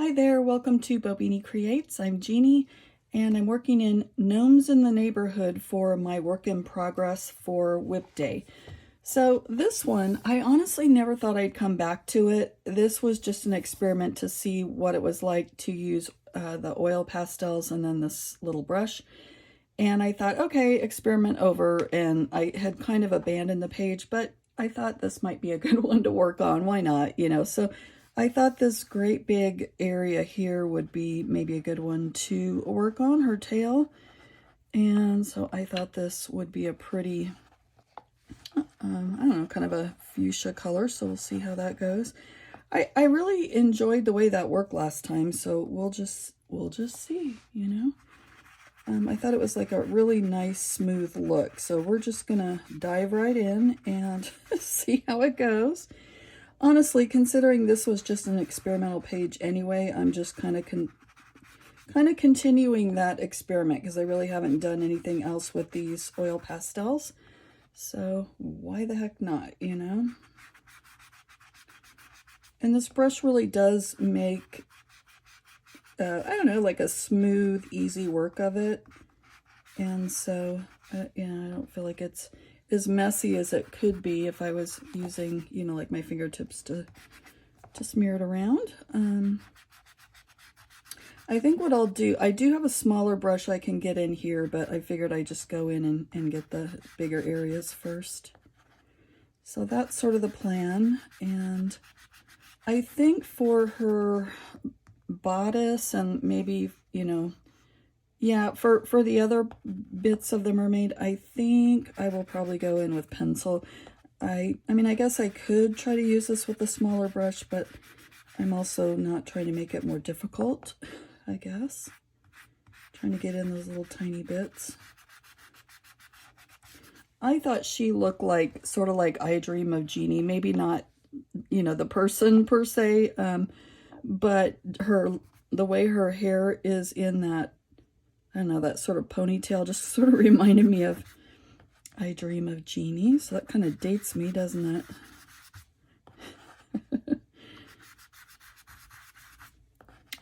Hi there, welcome to Bobini Creates. I'm Jeannie and I'm working in Gnomes in the Neighborhood for my work in progress for Whip Day. So this one, I honestly never thought I'd come back to it. This was just an experiment to see what it was like to use the oil pastels and then this little brush. And I thought, okay, experiment over, and I had kind of abandoned the page, but I thought this might be a good one to work on. Why not, So I thought this great big area here would be maybe a good one to work on, her tail. And so I thought this would be a pretty, I don't know, kind of a fuchsia color. So we'll see how that goes. I really enjoyed the way that worked last time. So we'll just see, I thought it was like a really nice smooth look. So we're just gonna dive right in and see how it goes. Honestly, considering this was just an experimental page anyway, I'm just kind of continuing that experiment because I really haven't done anything else with these oil pastels. So why the heck not, And this brush really does make, I don't know, like a smooth, easy work of it. And so, I don't feel like it's as messy as it could be if I was using, like my fingertips to smear it around. I think what I'll do, I do have a smaller brush I can get in here, but I figured I'd just go in and get the bigger areas first. So that's sort of the plan. And I think for her bodice and maybe, yeah, for the other bits of the mermaid, I think I will probably go in with pencil. I mean, I guess I could try to use this with a smaller brush, but I'm also not trying to make it more difficult, I guess. Trying to get in those little tiny bits. I thought she looked like, sort of like I Dream of Jeannie. Maybe not, the person per se, but the way her hair is in that, I don't know, that sort of ponytail just sort of reminded me of I Dream of Jeannie. So that kind of dates me, doesn't it?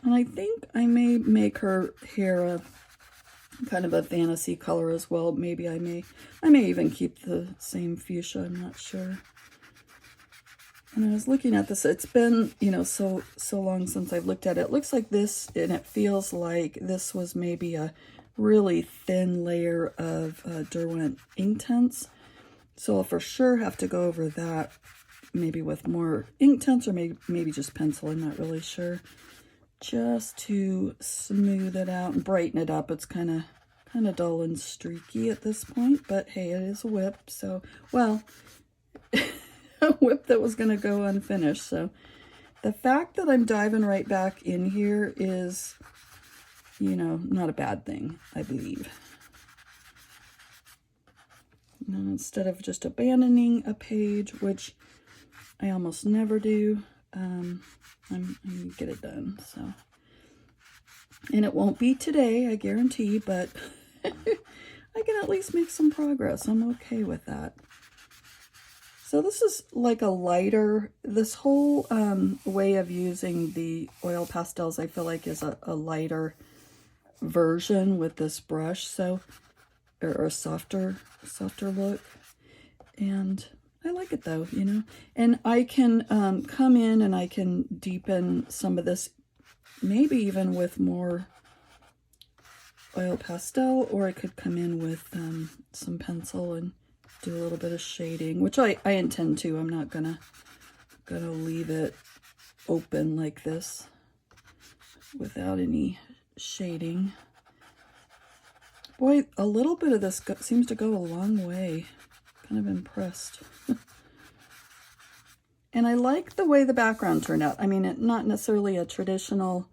And I think I may make her hair a kind of a fantasy color as well. Maybe I may even keep the same fuchsia, I'm not sure. And I was looking at this, it's been, so long since I've looked at it. It looks like this, and it feels like this was maybe a really thin layer of Derwent Inktense. So I'll for sure have to go over that, maybe with more Inktense, or maybe just pencil, I'm not really sure. Just to smooth it out and brighten it up. It's kind of dull and streaky at this point, but hey, it is a whip, so, well, a whip that was going to go unfinished. So the fact that I'm diving right back in here is, not a bad thing, I believe. And instead of just abandoning a page, which I almost never do, I'm going to get it done. So, and it won't be today, I guarantee, but I can at least make some progress. I'm okay with that. So this is like a lighter, this whole way of using the oil pastels, I feel like is a lighter version with this brush, so, or a softer look. And I like it though, and I can come in and I can deepen some of this, maybe even with more oil pastel, or I could come in with some pencil and do a little bit of shading, which I intend to. I'm not gonna leave it open like this without any shading. Boy, a little bit of this seems to go a long way. Kind of impressed. And I like the way the background turned out. I mean, not necessarily a traditional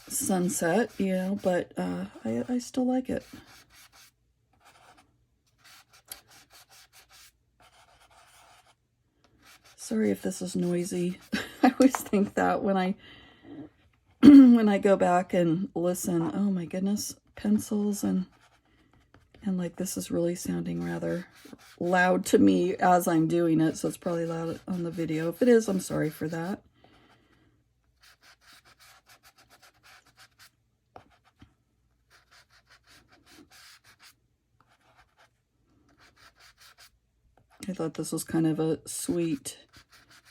sunset, but I still like it. Sorry if this is noisy. I always think that when I when I go back and listen. Oh my goodness, pencils and like this is really sounding rather loud to me as I'm doing it, so it's probably loud on the video. If it is, I'm sorry for that. I thought this was kind of a sweet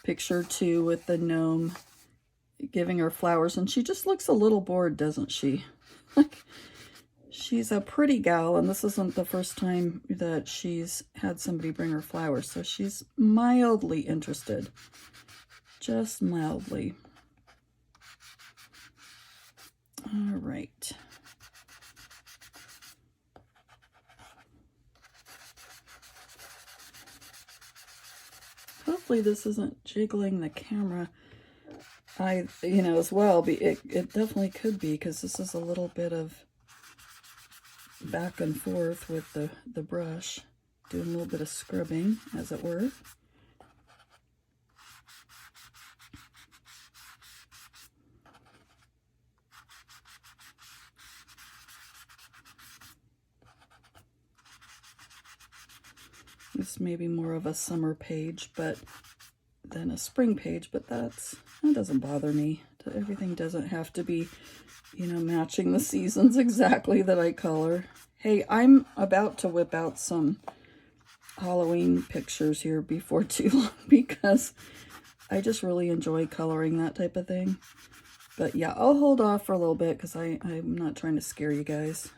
picture too, with the gnome giving her flowers, and she just looks a little bored, doesn't she? Like, she's a pretty gal, and this isn't the first time that she's had somebody bring her flowers, so she's mildly interested. Just mildly. All right. Hopefully this isn't jiggling the camera, as well. It definitely could be, because this is a little bit of back and forth with the brush, doing a little bit of scrubbing, as it were. This may be more of a summer page than a spring page, but that doesn't bother me. Everything doesn't have to be, matching the seasons exactly that I color. Hey, I'm about to whip out some Halloween pictures here before too long, because I just really enjoy coloring that type of thing. But yeah, I'll hold off for a little bit, because I'm not trying to scare you guys.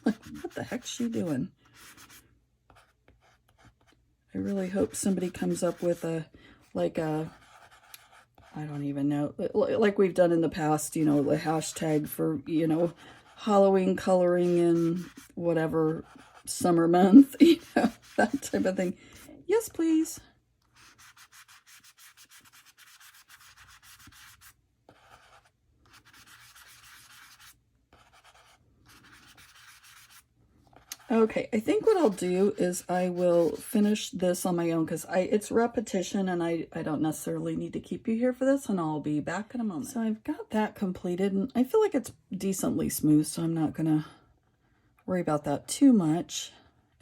Like, what the heck's she doing? I really hope somebody comes up with I don't even know, like we've done in the past, the hashtag for, Halloween coloring in whatever summer month, that type of thing. Yes, please. Okay, I think what I'll do is I will finish this on my own, because it's repetition, and I don't necessarily need to keep you here for this, and I'll be back in a moment. So I've got that completed, and I feel like it's decently smooth, so I'm not gonna worry about that too much,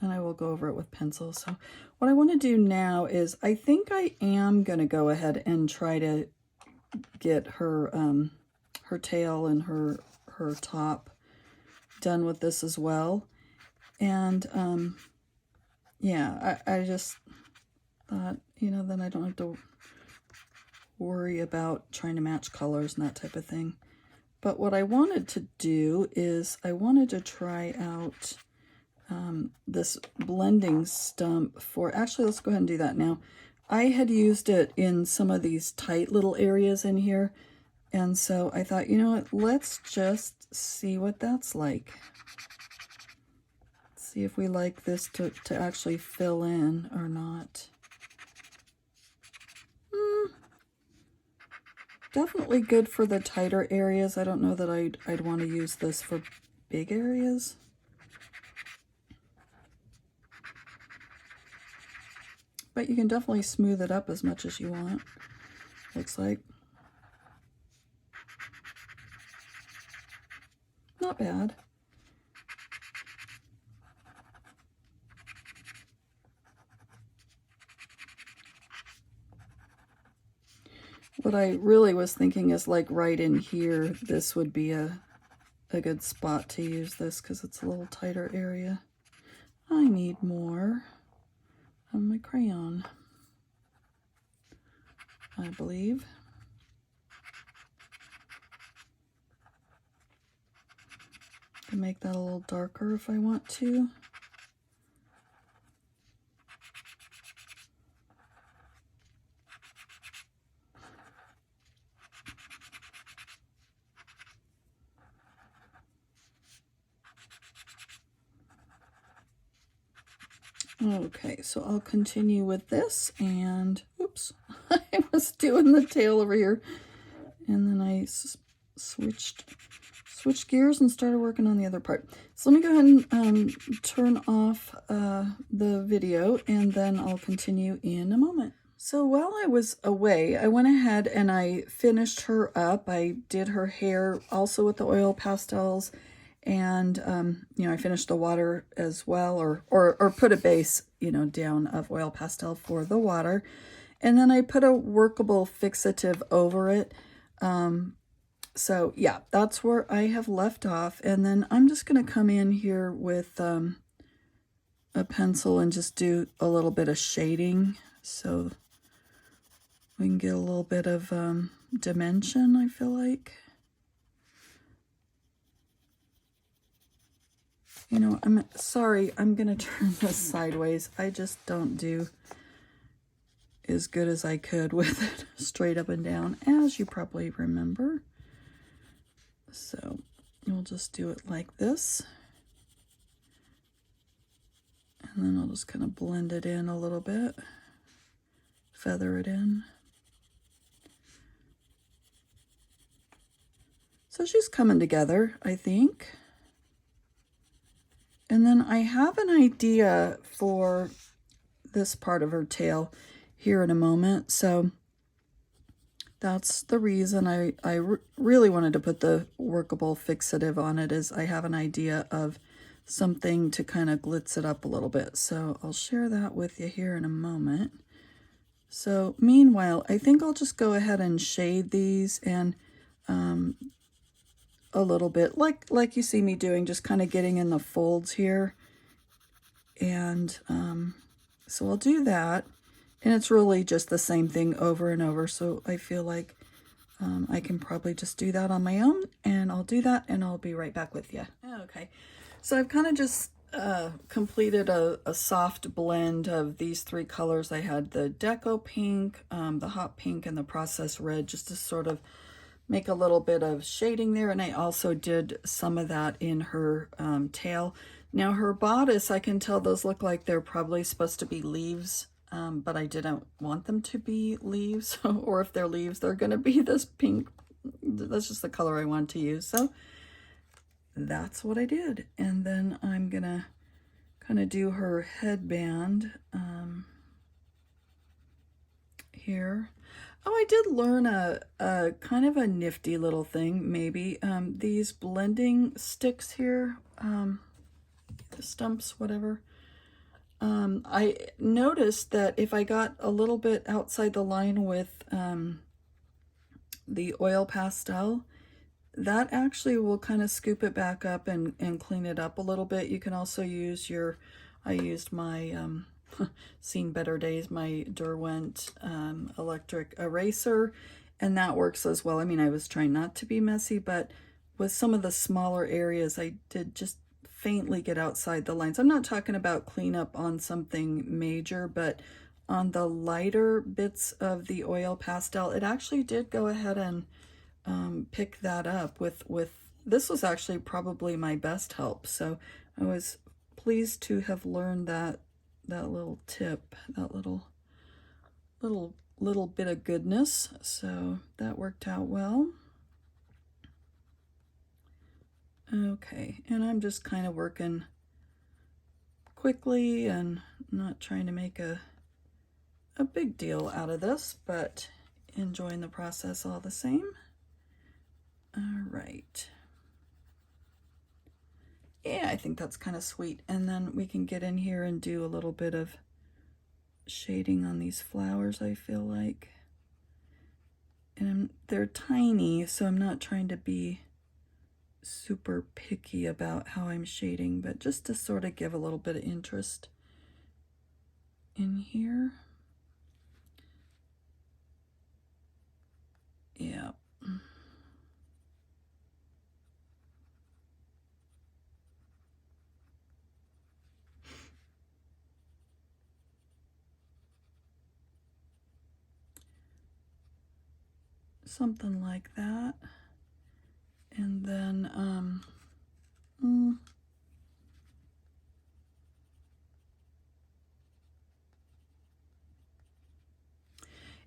and I will go over it with pencils. So what I want to do now is, I think I am gonna go ahead and try to get her her tail and her top done with this as well. And yeah, I just thought, then I don't have to worry about trying to match colors and that type of thing. But what I wanted to do is, I wanted to try out this blending stump for, actually, let's go ahead and do that now. I had used it in some of these tight little areas in here, and so I thought, what, let's just see what that's like. See if we like this to actually fill in or not. Definitely good for the tighter areas. I don't know that I'd want to use this for big areas. But you can definitely smooth it up as much as you want, looks like. Not bad. What I really was thinking is, like, right in here, this would be a good spot to use this, because it's a little tighter area. I need more of my crayon, I believe. I can make that a little darker if I want to. Okay, so I'll continue with this, and oops, I was doing the tail over here, and then I switched gears and started working on the other part. So let me go ahead and turn off the video, and then I'll continue in a moment. So while I was away, I went ahead and I finished her up. I did her hair also with the oil pastels, and I finished the water as well, or put a base, down of oil pastel for the water, and then I put a workable fixative over it. So yeah, that's where I have left off, and then I'm just going to come in here with a pencil and just do a little bit of shading so we can get a little bit of dimension, I feel like. You know, I'm sorry, I'm gonna turn this sideways. I just don't do as good as I could with it straight up and down, as you probably remember. So we'll just do it like this. And then I'll just kind of blend it in a little bit, feather it in. So she's coming together, I think. And then I have an idea for this part of her tail here in a moment. So that's the reason I really wanted to put the workable fixative on it, is I have an idea of something to kind of glitz it up a little bit. So I'll share that with you here in a moment. So meanwhile, I think I'll just go ahead and shade these and a little bit like you see me doing, just kind of getting in the folds here. And so I'll do that. And it's really just the same thing over and over. So I feel like I can probably just do that on my own, and I'll do that and I'll be right back with you. Okay, so I've kind of just completed a soft blend of these three colors. I had the Deco Pink, the Hot Pink, and the Processed Red, just to sort of make a little bit of shading there. And I also did some of that in her tail. Now her bodice, I can tell those look like they're probably supposed to be leaves, but I didn't want them to be leaves, or if they're leaves, they're going to be this pink. That's just the color I want to use. So that's what I did. And then I'm going to kind of do her headband here. Oh, I did learn a kind of a nifty little thing, maybe. These blending sticks here, the stumps, whatever. I noticed that if I got a little bit outside the line with the oil pastel, that actually will kind of scoop it back up and clean it up a little bit. You can also use your, I used my Seen Better Days, my Derwent electric eraser, and that works as well. I mean, I was trying not to be messy, but with some of the smaller areas, I did just faintly get outside the lines. I'm not talking about cleanup on something major, but on the lighter bits of the oil pastel, it actually did go ahead and pick that up with this was actually probably my best help. So I was pleased to have learned that little tip, that little bit of goodness. So that worked out well. Okay, and I'm just kind of working quickly and not trying to make a big deal out of this, but enjoying the process all the same. All right. Yeah, I think that's kind of sweet. And then we can get in here and do a little bit of shading on these flowers, I feel like. And they're tiny, so I'm not trying to be super picky about how I'm shading, but just to sort of give a little bit of interest in here. Yeah. Something like that. And then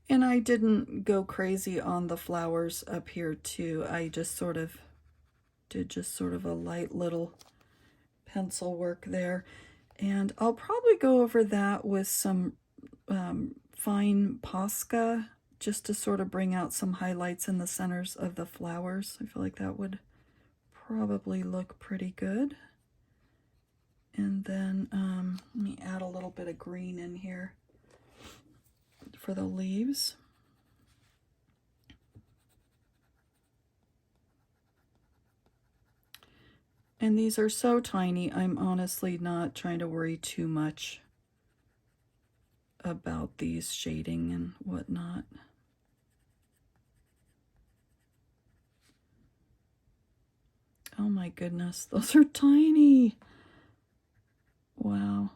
and I didn't go crazy on the flowers up here too. I just sort of did just sort of a light little pencil work there. And I'll probably go over that with some fine Posca, just to sort of bring out some highlights in the centers of the flowers. I feel like that would probably look pretty good. And then let me add a little bit of green in here for the leaves. And these are so tiny, I'm honestly not trying to worry too much about these shading and whatnot. Oh my goodness, those are tiny. Wow.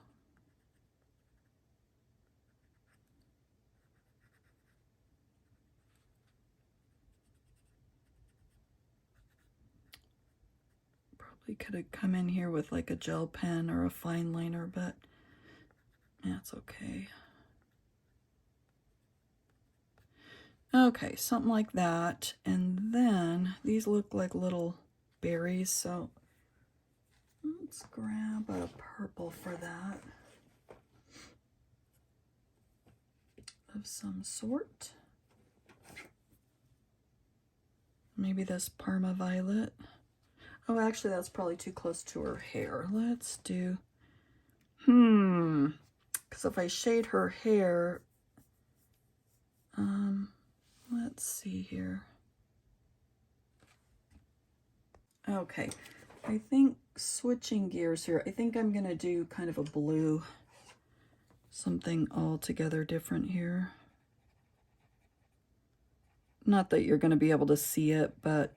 Probably could have come in here with like a gel pen or a fine liner, but that's okay. Okay, something like that. And then these look like little berries, so let's grab a purple for that of some sort. Maybe this Parma Violet. Oh, actually, that's probably too close to her hair. Let's do, because if I shade her hair, let's see here. Okay, I think switching gears here, I think I'm gonna do kind of a blue, something altogether different here. Not that you're gonna be able to see it, but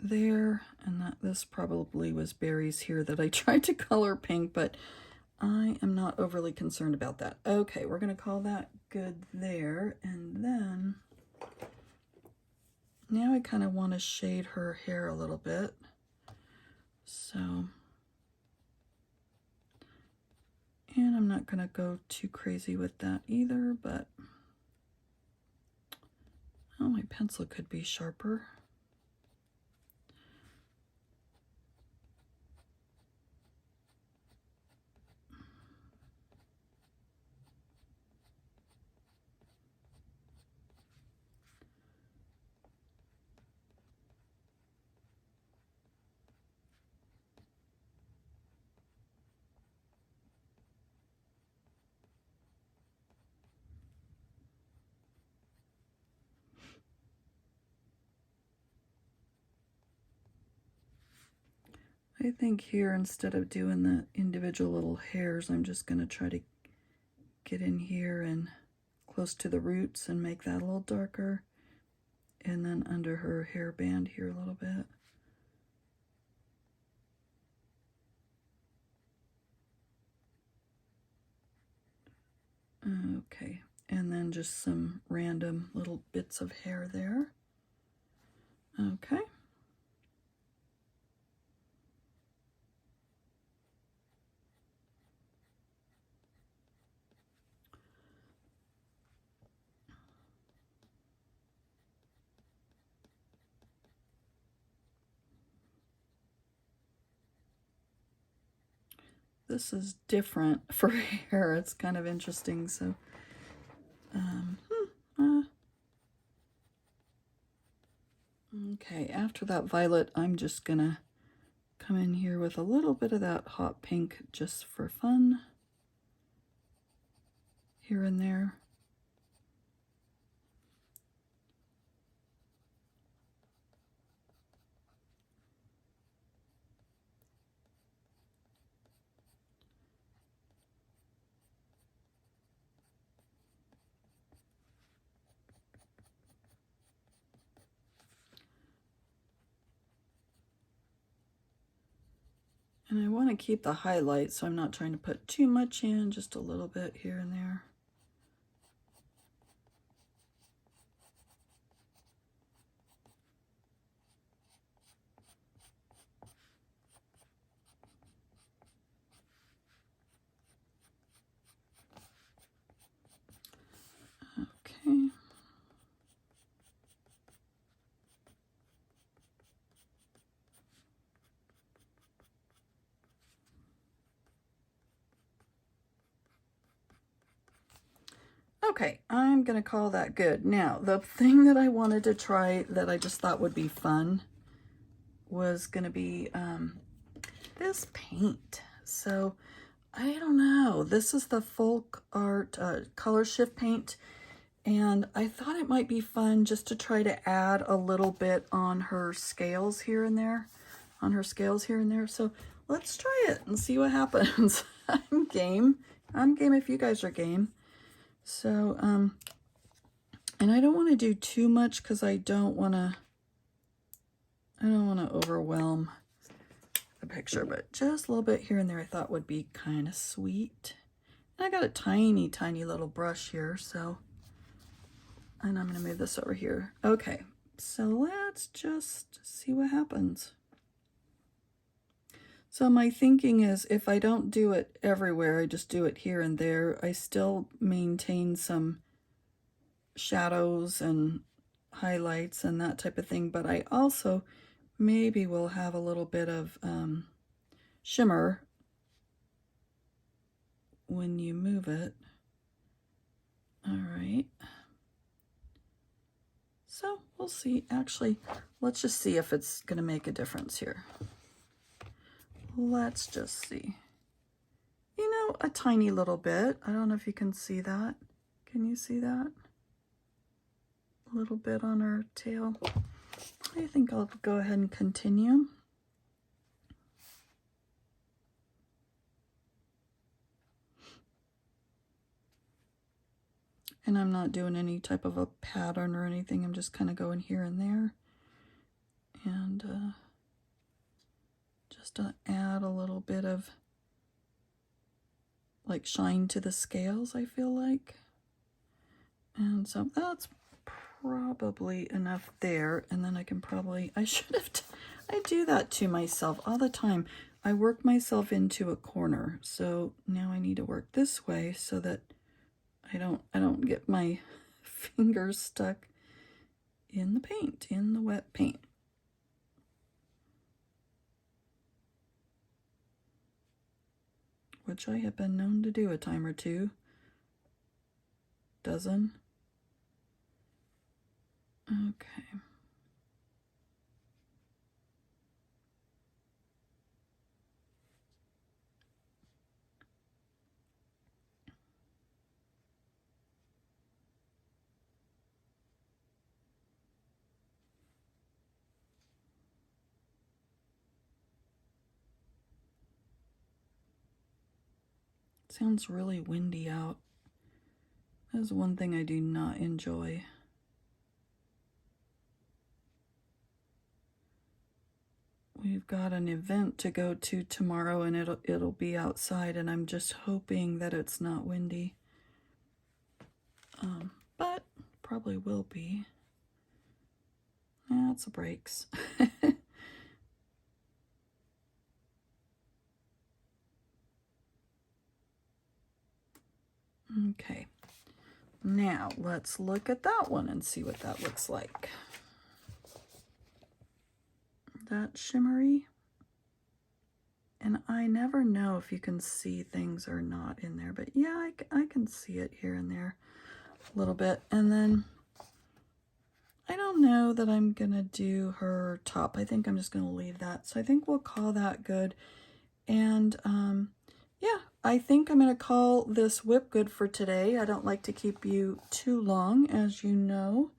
there, and that this probably was berries here that I tried to color pink, but I am not overly concerned about that. Okay, we're gonna call that good there, and then now I kind of want to shade her hair a little bit. So, and I'm not gonna go too crazy with that either, but oh, my pencil could be sharper. I think here, instead of doing the individual little hairs, I'm just going to try to get in here and close to the roots and make that a little darker. And then under her hairband here a little bit. Okay, and then just some random little bits of hair there. Okay. This is different for hair. It's kind of interesting. So, okay, after that violet, I'm just gonna come in here with a little bit of that hot pink just for fun. Here and there. And I want to keep the highlight, so I'm not trying to put too much in, just a little bit here and there. Okay. Okay, I'm gonna call that good. Now, the thing that I wanted to try that I just thought would be fun was gonna be this paint. So, I don't know. This is the Folk Art Color Shift paint, And I thought it might be fun just to try to add a little bit on her scales here and there, So let's try it and see what happens. I'm game. I'm game if you guys are game. So, and I don't want to do too much because I don't want to overwhelm the picture, but just a little bit here and there I thought would be kind of sweet. And I got a tiny, tiny little brush here, so, and I'm going to move this over here. Okay, so let's just see what happens. So my thinking is if I don't do it everywhere, I just do it here and there, I still maintain some shadows and highlights and that type of thing, but I also maybe will have a little bit of shimmer when you move it. All right. So we'll see. Actually, let's just see if it's going to make a difference here. Let's just see. You know, a tiny little bit. I don't know if you can see that. Can you see that? A little bit on her tail. I think I'll go ahead and continue. And I'm not doing any type of a pattern or anything. I'm just kind of going here and there. And just to add a little bit of like shine to the scales, I feel like. And so that's probably enough there. And then I can probably, I do that to myself all the time. I work myself into a corner. So now I need to work this way so that I don't get my fingers stuck in the paint, in the wet paint. Which I have been known to do a time or two. Dozen. Okay. Sounds really windy out. That's one thing I do not enjoy. We've got an event to go to tomorrow and it'll be outside, and I'm just hoping that it's not windy. But probably will be. That's the brakes. Okay, now let's look at that one and see what that looks like. That shimmery. And I never know if you can see things or not in there, but yeah, I can see it here and there a little bit. And then I don't know that I'm gonna do her top. I think I'm just gonna leave that. So I think we'll call that good. And yeah, I think I'm gonna call this whip good for today. I don't like to keep you too long, as you know.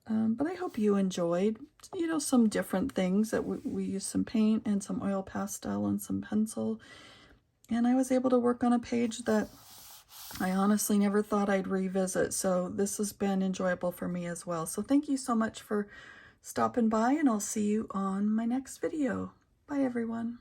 But I hope you enjoyed, you know, some different things that we used some paint and some oil pastel and some pencil. And I was able to work on a page that I honestly never thought I'd revisit. So this has been enjoyable for me as well. So thank you so much for stopping by, and I'll see you on my next video. Bye, everyone.